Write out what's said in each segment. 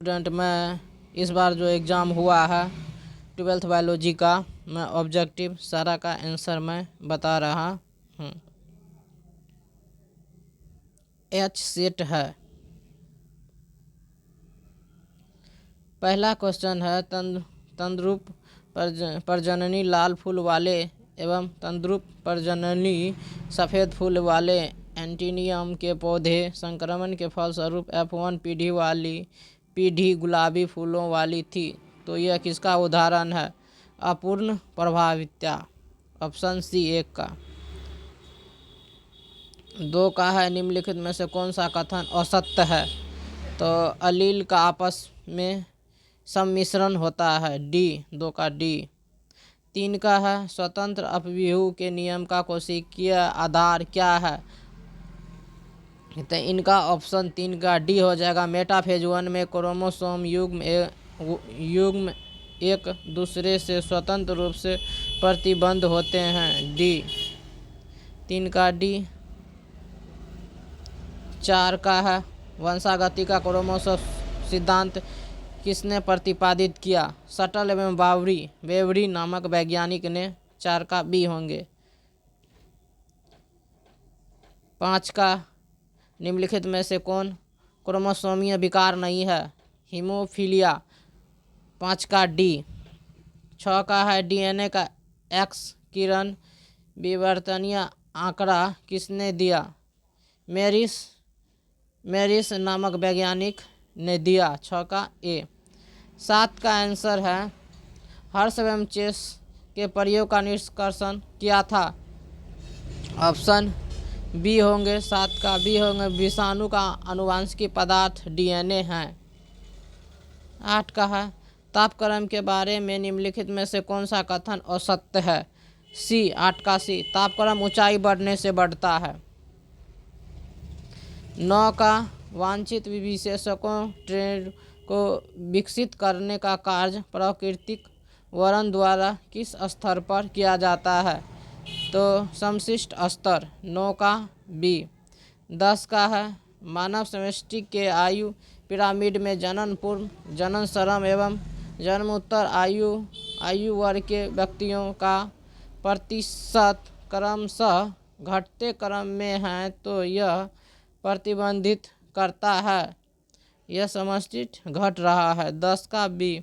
Student, मैं इस बार जो एग्ज़ाम हुआ है 12th बायोलॉजी का, मैं ऑब्जेक्टिव सारा का आंसर मैं बता रहा हूँ। एच सेट है। पहला क्वेश्चन है, तंद्रुप प्रजननी लाल फूल वाले एवं तंद्रुप प्रजननी सफ़ेद फूल वाले एंटीनियम के पौधे संक्रमण के फलस्वरूप F1 पीढ़ी गुलाबी फूलों वाली थी, तो यह किसका उदाहरण है? अपूर्ण प्रभाविता, ऑप्शन सी 1 का। 2 का है, निम्नलिखित में से कौन सा कथन असत्य है? तो अलील का आपस में सम्मिश्रण होता है, डी, 2 का डी। 3 का है, स्वतंत्र अपव्यूह के नियम का कोशिकीय आधार क्या है? तो इनका ऑप्शन 3 का डी हो जाएगा। मेटाफेज 1 में क्रोमोसोम युग्म एक दूसरे से स्वतंत्र रूप से प्रतिबंध होते हैं, डी, 3 का डी। 4 का है, वंशागति का क्रोमोसोम सिद्धांत किसने प्रतिपादित किया? शटल एवं वेवरी नामक वैज्ञानिक ने। 4 का बी होंगे। 5 का, निम्नलिखित में से कौन क्रोमोसोमीय विकार नहीं है? हीमोफीलिया, 5 का डी। 6 का है, डीएनए का एक्स किरण विवर्तनीय आंकड़ा किसने दिया? मेरिस नामक वैज्ञानिक ने दिया, 6 का ए। 7 का आंसर है, हर्ष एवं चेस के प्रयोग का निष्कर्षण किया था? ऑप्शन बी होंगे, 7 का बी होंगे, विषाणु का आनुवांशिक पदार्थ डीएनए है। 8 का है, तापक्रम के बारे में निम्नलिखित में से कौन सा कथन असत्य है? सी, 8 का सी, तापक्रम ऊंचाई बढ़ने से बढ़ता है। 9 का, वांछित विशेषकों ट्रेड को विकसित करने का कार्य प्राकृतिक वर्ण द्वारा किस स्तर पर किया जाता है? तो समशिष्ट स्तर, 9 का बी। 10 का है, मानव समष्टि के आयु पिरामिड में जनन पूर्व, जनन श्रम एवं जन्मोत्तर आयु वर्ग के व्यक्तियों का प्रतिशत क्रमशः घटते क्रम में है, तो यह प्रतिबंधित करता है, यह समष्टि घट रहा है। 10 का बी।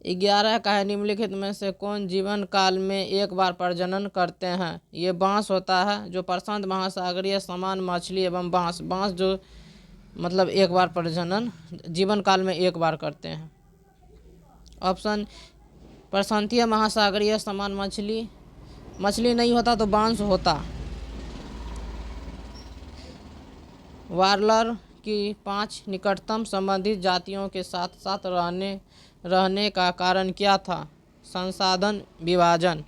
11 का है, निम्नलिखित में से कौन जीवन काल में एक बार प्रजनन करते हैं? ये बांस होता है, जो प्रशांत महासागरीय सामान मछली एवं बांस जो मतलब एक बार प्रजनन जीवन काल में एक बार करते हैं। ऑप्शन, प्रशांतीय महासागरीय सामान मछली नहीं होता तो बांस होता। वार्लर की 5 निकटतम संबंधित जातियों के साथ साथ रहने का कारण क्या था? संसाधन विभाजन,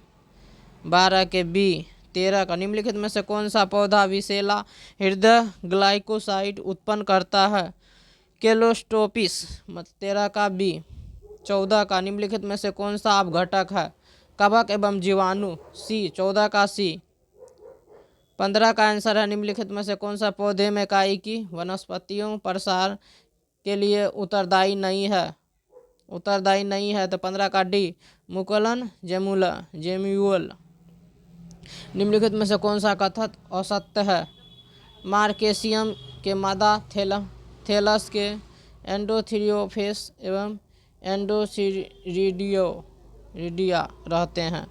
12 के बी। 13 का, निम्नलिखित में से कौन सा पौधा विषैला हृदय ग्लाइकोसाइड उत्पन्न करता है? केलोस्टोपिस, 13 का बी। 14 का, निम्नलिखित में से कौन सा अपघटक है? कवक एवं जीवाणु, सी, 14 का सी। 15 का आंसर है, निम्नलिखित में से कौन सा पौधे में काई की वनस्पतियों प्रसार के लिए उत्तरदायी नहीं है? तो 15 का डी, मुकुलन जेम्यूल। निम्नलिखित में से कौन सा कथन असत्य है? मार्केसियम के मादा थैलस के एंडोथ्रियोफेस एवं एंडोसिरिडिया रहते हैं।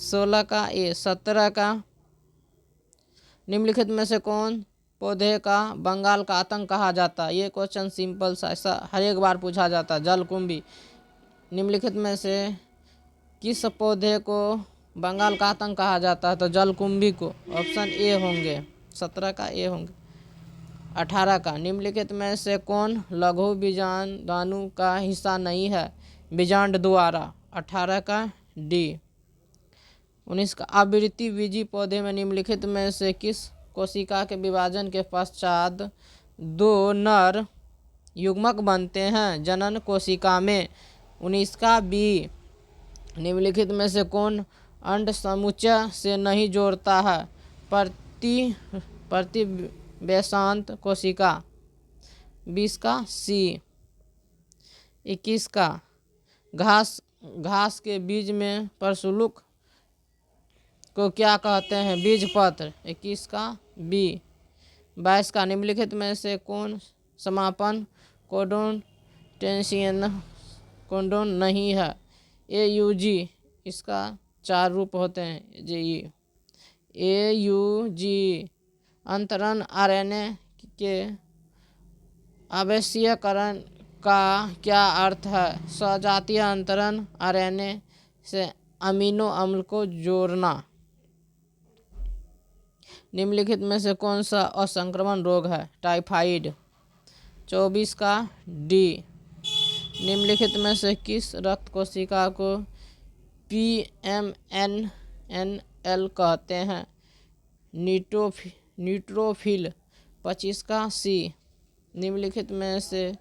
16 का ए। 17 का, निम्नलिखित में से कौन पौधे का बंगाल का आतंक कहा जाता है? ये क्वेश्चन सिंपल सा, ऐसा हर एक बार पूछा जाता है। जलकुंभी, निम्नलिखित में से किस पौधे को बंगाल का आतंक कहा जाता है? तो जलकुंभी को, ऑप्शन ए होंगे, 17 का ए होंगे। 18 का, निम्नलिखित में से कौन लघु बीजाणु का हिस्सा नहीं है? बीजांड द्वारा, 18 का डी। 19 का, आवृत्ति बीजी पौधे में निम्नलिखित में से किस कोशिका के विभाजन के पश्चात 2 नर युग्मक बनते हैं? जनन कोशिका में, 19 का बी। निम्नलिखित में से कौन अंड समुच्चय से नहीं जोड़ता है? प्रतिवेशांत कोशिका, 20 का सी। 21 का घास के बीज में प्रशुल्क को क्या कहते हैं? बीज पत्र। 21 का बी। 22 का निम्नलिखित में से कौन समापन कोडोन नहीं है? AUG। इसका 4 रूप होते हैं। AUG अंतरण RNA के आवश्यकरण का क्या अर्थ है? सजातीय अंतरण RNA से अमीनो अम्ल को जोड़ना। निम्नलिखित में से कौन सा असंक्रमण रोग है? टाइफाइड। 24 का डी। निम्नलिखित में से किस रक्त कोशिका को PMNNL कहते हैं? न्यूट्रोफिल। 25 का सी। निम्नलिखित में से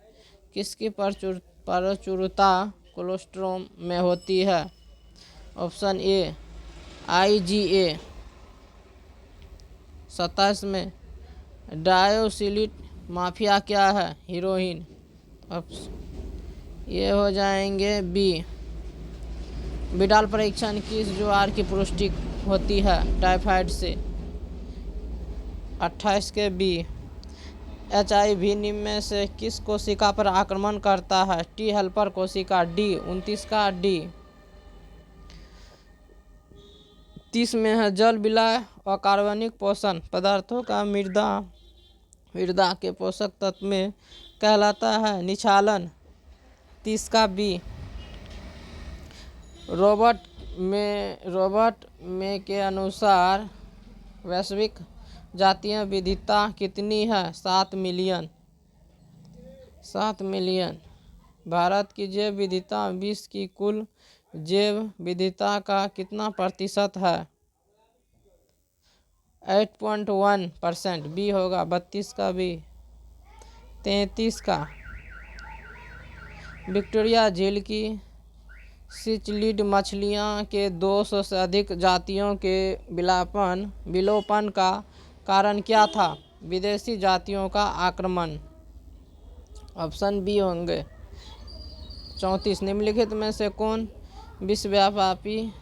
किसकी प्रचुरता कोलेस्ट्रॉल में होती है? Option A IgA। 27 में डायोसिलिट माफिया क्या है? हीरोइन। ये हो जाएंगे बी। विडाल परीक्षण किस ज्वार की पुष्टि होती है? टाइफाइड से। 28 के बी। HIV निम्न में से किस कोशिका पर आक्रमण करता है? T हेल्पर कोशिका। डी। 29 का डी। 30 में है जल विलय अकार्बनिक पोषण पदार्थों का मृदा के पोषक तत्व में कहलाता है निक्षालन। 30 का बी। रॉबर्ट में के अनुसार वैश्विक जातीय विविधता कितनी है? 7 मिलियन। 7 मिलियन। भारत की जैव विविधता विश्व की कुल जैव विविधता का कितना प्रतिशत है? 8.1%। बी होगा। 32 का बी। 33 का विक्टोरिया झील की सिचलिड मछलियां के 200 से अधिक जातियों के विलोपन का कारण क्या था? विदेशी जातियों का आक्रमण। ऑप्शन बी होंगे। 34 निम्नलिखित में से कौन विश्वव्यापी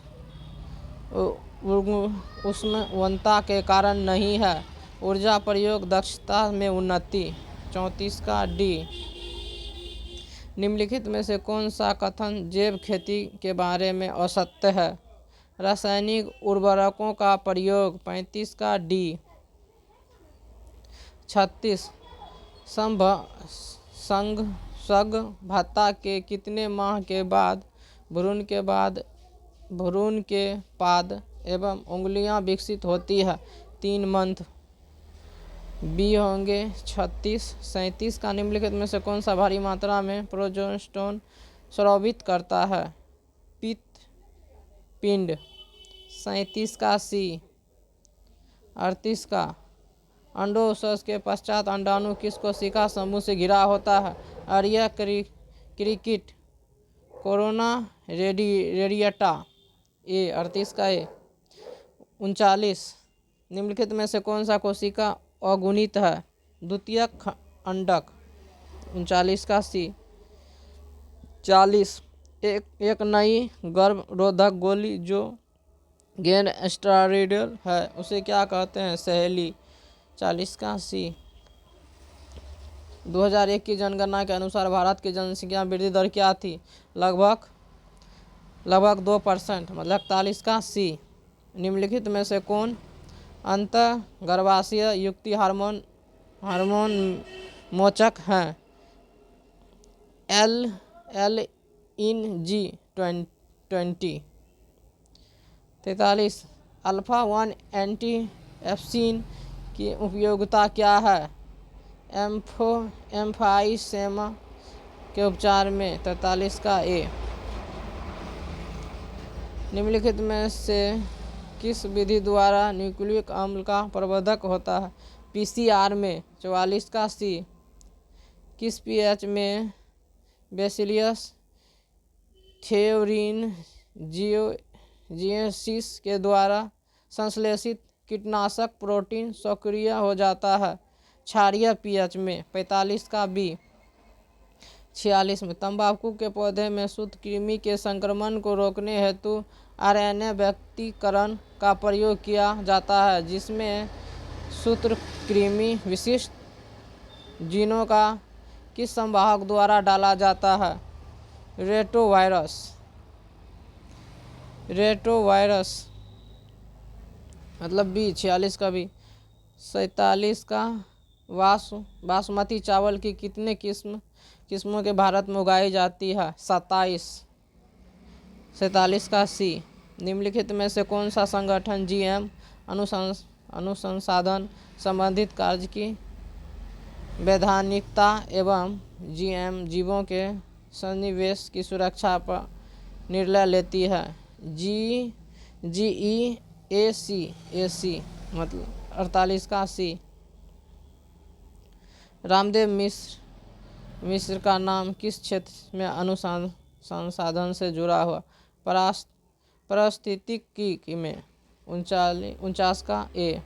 उष्णवता के कारण नहीं है? ऊर्जा प्रयोग दक्षता में उन्नति। 34 का डी। निम्नलिखित में से कौन सा कथन जैव खेती के बारे में असत्य है? रासायनिक उर्वरकों का प्रयोग। 35 का डी। 36 संघ भत्ता के कितने माह के बाद भ्रूण के पाद एवं उंगलियां विकसित होती है? 3 मंथ। बी होंगे। 36। 37 का निम्नलिखित में से कौन सा भारी मात्रा में प्रोजेस्टेरोन स्रावित करता है? पिंड। 37 का सी। 38 का अंडोत्सर्ग के पश्चात अंडाणु किस कोशिका समूह से घिरा होता है? आर्या क्रिकेट कोरोना रेडिएटा। ए। 38 का ए। 39 निम्नलिखित में से कौन सा कोशिका अगुणित है? द्वितीयक अंडक। 39 का सी। 40 एक नई गर्भरोधक गोली जो गैर स्टेरॉयडल है उसे क्या कहते हैं? सहेली। 40 का सी। 2001 की जनगणना के अनुसार भारत की जनसंख्या वृद्धि दर क्या थी? लगभग 2%। मतलब 41 का सी। निम्नलिखित में से कौन अंतःगर्भाशय युक्ति हार्मोन मोचक हैं? LNG20। 43 अल्फा 1 एंटीएप्सिन की उपयोगिता क्या है? एम्फाइसेमा के उपचार में। 43 का ए। निम्नलिखित में से किस विधि द्वारा न्यूक्लिक अम्ल का प्रवर्धक होता है? PCR में। 44 का सी। किस pH में बेसिलियस थ्योरिनजियोसिस के द्वारा संश्लेषित कीटनाशक प्रोटीन सक्रिय हो जाता है? क्षारीय pH में। 45 का बी। 46 में तंबाकू के पौधे में शुद्ध कृमि के संक्रमण को रोकने हेतु आरएनए व्यक्तीकरण का प्रयोग किया जाता है, जिसमें सूत्रकृमि विशिष्ट जीनों का किस संवाहक द्वारा डाला जाता है? रेट्रोवायरस मतलब बी। 46 का बी। 47 का बासमती चावल की कितने किस्मों के भारत में उगाई जाती है? 27। 47 का सी। निम्नलिखित में से कौन सा संगठन जीएम अनुसंधान संबंधित कार्य की वैधानिकता एवं जीएम जीवों के सन्निवेश की सुरक्षा पर निर्णय लेती है? एसी मतलब 48 का सी। रामदेव मिश्र का नाम किस क्षेत्र में अनुसंधान से जुड़ा हुआ? पारिस्थितिकी में। 49 का ए।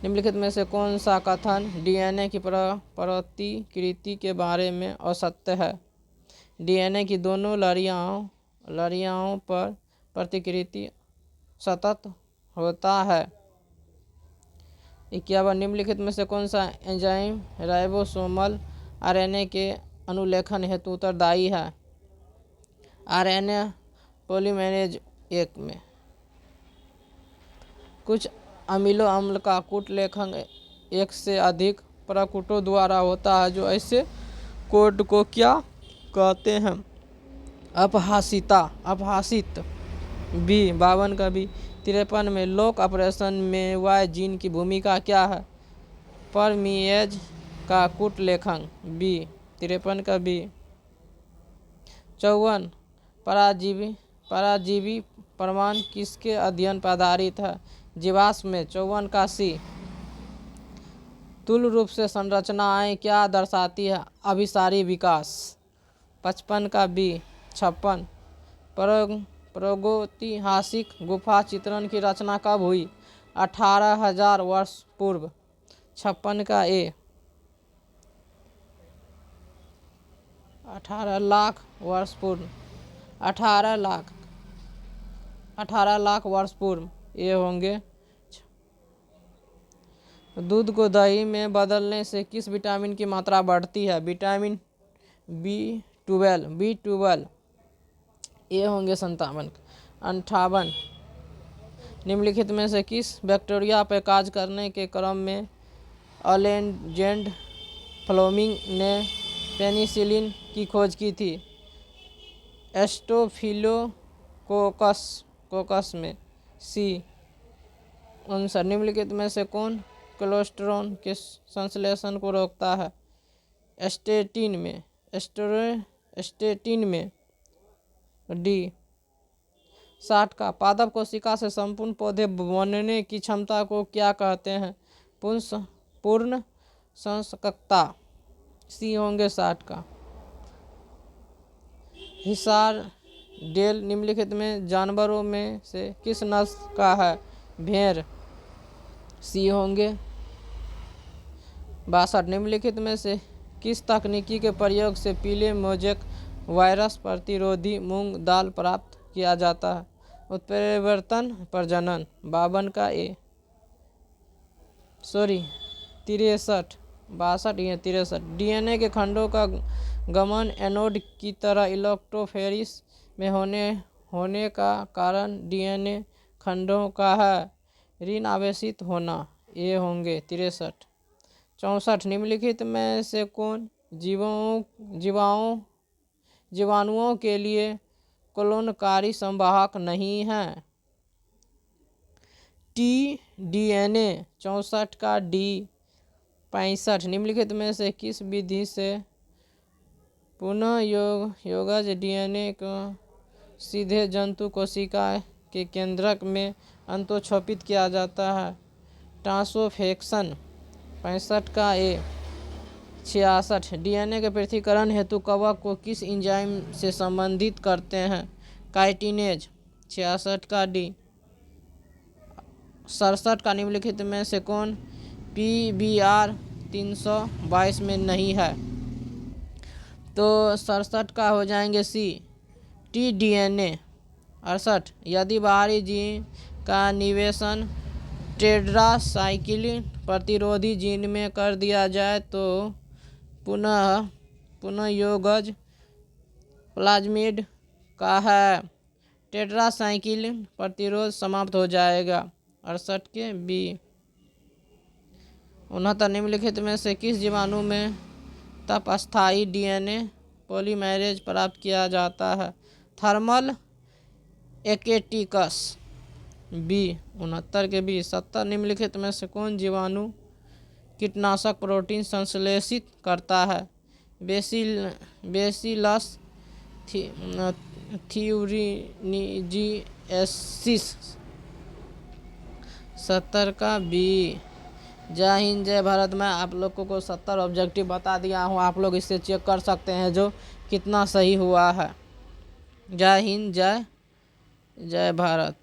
निम्नलिखित में से कौन सा कथन डीएनए की प्रतिकृति के बारे में असत्य है? डीएनए की दोनों लड़ियों पर प्रतिकृति सतत होता है। 51 निम्नलिखित में से कौन सा एंजाइम राइबोसोमल आरएनए के अनुलेखन हेतु उत्तरदायी है? आरएनए पॉलीमरेज 1 में। कुछ अमीनो अम्ल का कूट लेखन एक से अधिक प्रकटों द्वारा होता है, जो ऐसे कोड को क्या कहते हैं? अपहासित बी। 52 का बी। 53 में लॉक ऑपरेशन में वाई जीन की भूमिका क्या है? परमीएज का कूट लेखन बी। 53 का बी। 54 पराजीवी प्रमाण किसके अध्ययन पर आधारित है? जीवाश्म में। 54 का सी। तुल्य रूप से संरचनाएं क्या दर्शाती है? अभिसारी विकास। 55 का बी। 56 प्रागैतिहासिक गुफा चित्रण की रचना कब हुई? 18,000 वर्ष पूर्व। 56 का ए। 18 लाख वर्ष पूर्व। 18 लाख वर्ष पूर्व ये होंगे। दूध को दही में बदलने से किस विटामिन की मात्रा बढ़ती है? विटामिन B12 ये होंगे 57। 58 निम्नलिखित में से किस बैक्टीरिया पर कार्य करने के क्रम में अलेक्जेंडर फ्लेमिंग ने पेनिसिलिन की खोज की थी? स्टेफिलोकोकस में। सी। 59 निम्नलिखित में से कौन कोलेस्ट्रॉल के संश्लेषण को रोकता है? स्टेटिन में। डी। 60 का पादप कोशिका से संपूर्ण पौधे बनने की क्षमता को क्या कहते हैं? पूर्ण संश्लेषकता। सी होंगे 60 का। हिसार डेल निम्नलिखित में जानवरों में से किस नस्ल का है? भेड़। सी होंगे। 62 निम्नलिखित में से किस तकनीकी के प्रयोग से पीले मोज़ेक वायरस प्रतिरोधी मूंग दाल प्राप्त किया जाता है? उत्परिवर्तन प्रजनन। 52 का ए। 63 डीएनए के खंडों का गमन एनोड की तरह इलेक्ट्रोफोरेसिस में होने का कारण डीएनए खंडों का है ऋण आवेशित होना। ये होंगे 63। 64 निम्नलिखित में से कौन जीवाणुओं के लिए कलोनकारी संवाहक नहीं है? टी-डीएनए। 64 का डी। 65 निम्नलिखित में से किस विधि से पुनः योगज डीएनए को सीधे जंतु कोशिका के केंद्रक में अंतःक्षेपित किया जाता है? ट्रांसफेक्शन। 65 का ए। 66 डीएनए के पृथक्करण हेतु कवक को किस एंजाइम से संबंधित करते हैं? काइटिनेज। 66 का डी। 67 का निम्नलिखित में से कौन पीबीआर 322 में नहीं है। तो 67 का हो जाएंगे सी, tDNA। 68, यदि बाहरी जीन का निवेशन टेट्रासाइक्लिन प्रतिरोधी जीन में कर दिया जाए तो पुनः योगज प्लाज्मिड का है टेट्रासाइक्लिन प्रतिरोध समाप्त हो जाएगा। 68 के बी। 69, निम्नलिखित में से किस जीवाणु में तप अस्थायी DNA पॉलीमरेज प्राप्त किया जाता है? Thermal एकेटिकस B. 69 के बी। 70, निम्नलिखित में से कौन जीवाणु कीटनाशक प्रोटीन संश्लेषित करता है? बेसिलस थ्यूरिनजिएसिस। 70 का बी। जय हिंद जय भारत। मैं आप लोगों को 70 ऑब्जेक्टिव बता दिया हूँ, आप लोग इससे चेक कर सकते हैं जो कितना सही हुआ है। जय हिंद जय भारत।